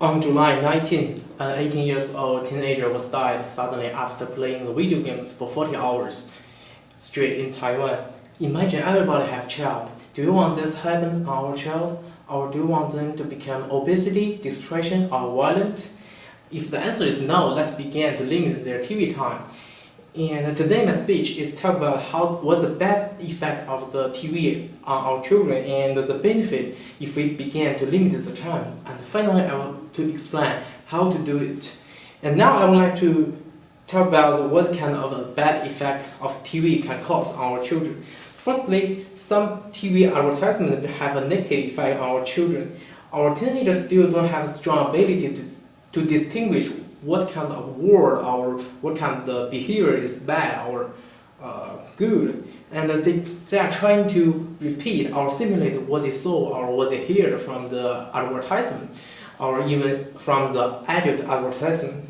On July 19, an 18 years old teenager was died suddenly after playing video games for 40 hours straight in Taiwan. Imagine everybody have child. Do you want this to happen to our child? Or do you want them to become obesity, depression, or violent? If the answer is no, let's begin to limit their TV time. And today my speech is talk about what the bad effect of the TV on our children and the benefit if we begin to limit the time. And finally, I want to explain how to do it. And now I would like to talk about what kind of a bad effect of TV can cause on our children. Firstly, some TV advertisements have a negative effect on our children. Our teenagers still don't have a strong ability to distinguish what kind of word or what kind of behavior is bad or good. And they are trying to repeat or simulate what they saw or what they heard from the advertisement or even from the adult advertisement.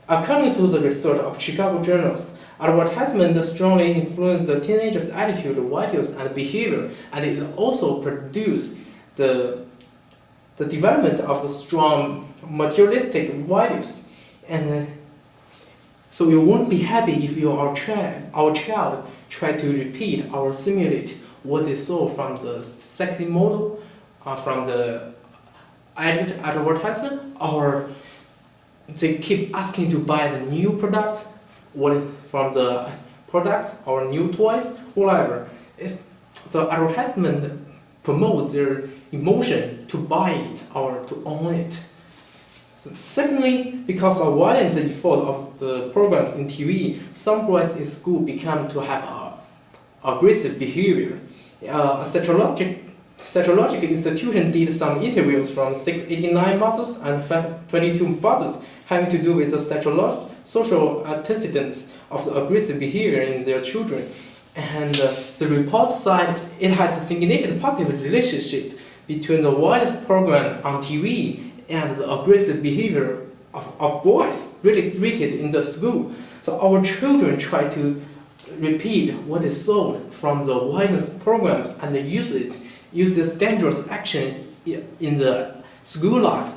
According to the research of Chicago journals, advertisement strongly influence the teenagers' attitude, values, and behavior, and it also produces the development of the strong materialistic values. And so you won't be happy if our child try to repeat or simulate what they saw from the sexy model, from the adult advertisement, or they keep asking to buy the new products from the product or new toys, whatever. The advertisement promotes their emotion to buy it or to own it. Secondly, because of violent effect of the programs in TV, some boys in school become to have aggressive behavior. A psychological institution did some interviews from 689 mothers and 522 fathers having to do with the social antecedents of the aggressive behavior in their children. And the report said it has a significant positive relationship between the violence program on TV and the aggressive behavior of boys rated in the school. So our children try to repeat what they saw from the violence programs and they use this dangerous action in the school life.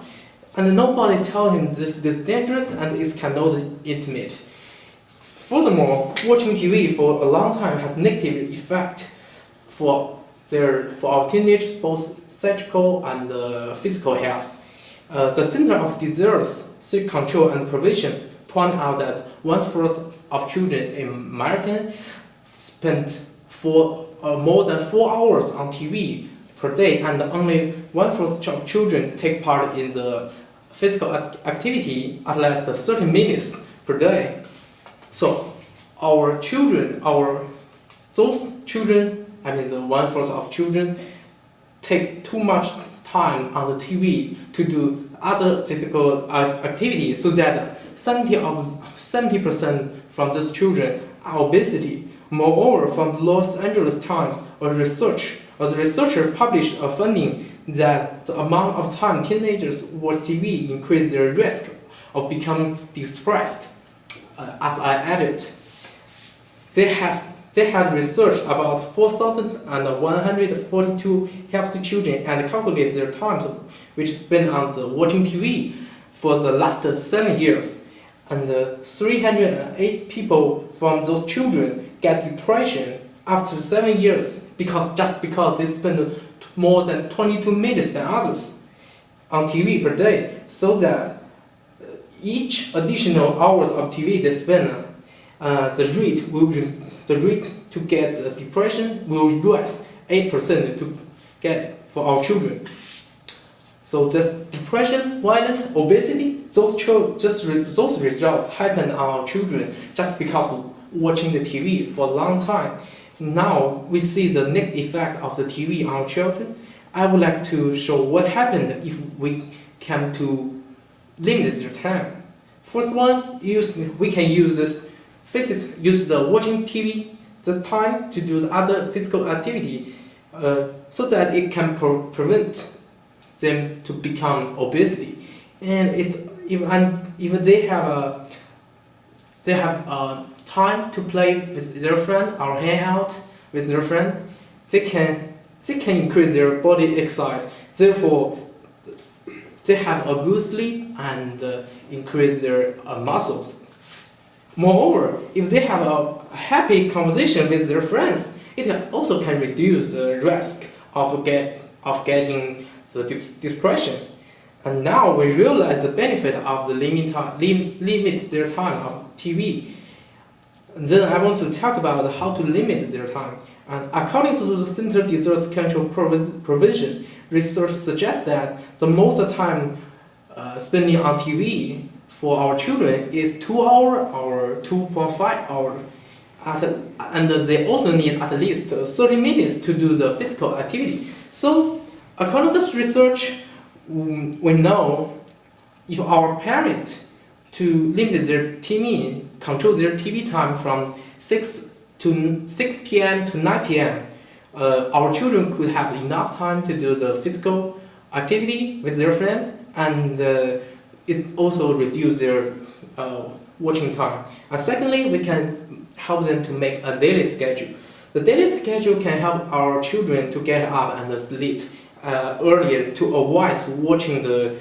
And nobody tells him this is dangerous and it cannot intimate. Furthermore, watching TV for a long time has negative effect for our teenagers, both psychical and physical health. The Center of Disease Control and Prevention point out that 1/4 of children in America spend more than 4 hours on TV per day, and only 1/4 of children take part in the physical activity at least 30 minutes per day. So our children, those children, I mean the 1/4 of children, take too much time on the TV to do other physical activities, so that 70% from these children are obesity. Moreover, from Los Angeles Times, a researcher published a finding that the amount of time teenagers watch TV increase their risk of becoming depressed as an adult. They had researched about 4,142 healthy children and calculated their time which spent on watching TV for the last 7 years. And 308 people from those children get depression after 7 years because they spend more than 22 minutes than others on TV per day, so that each additional hours of TV they spend, the rate to get depression will rise 8% to get it for our children. So this depression, violence, obesity, those results happen on our children just because of watching the TV for a long time. Now we see the negative effect of the TV on our children. I would like to show what happened if we come to limit their time. First one, we can use the watching TV, the time to do the other physical activity, so that it can prevent them to become obesity. And if they have time to play with their friend or hang out with their friend, they can increase their body exercise. Therefore, they have a good sleep and increase their muscles. Moreover, if they have a happy conversation with their friends, it also can reduce the risk of getting the depression. And now we realize the benefit of the limit their time of TV. And then I want to talk about how to limit their time. And according to the Center Disease Control Prevention, research suggests that the most time spending on TV for our children is 2 hours or 2.5 hours. And they also need at least 30 minutes to do the physical activity. So, according to this research, we know if our parents to limit their TV, control their TV time from 6 p.m. to 9 p.m., our children could have enough time to do the physical activity with their friends, and it also reduce their watching time. And secondly, we can help them to make a daily schedule. The daily schedule can help our children to get up and sleep earlier to avoid watching the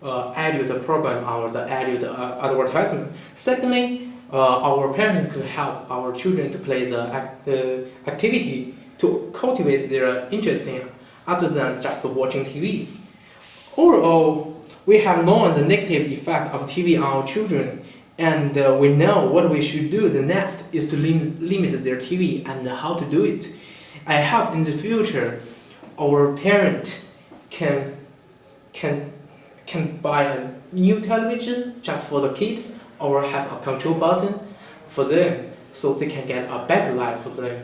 adult program or the adult advertisement. Secondly, our parents could help our children to play the activity to cultivate their interest in other than just watching TV. Overall, we have known the negative effect of TV on our children, and we know what we should do. The next is to limit their TV and how to do it. I hope in the future our parents can buy a new television just for the kids, or have a control button for them so they can get a better life for them,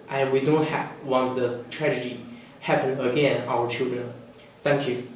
and we don't want the tragedy happen again our children. Thank you.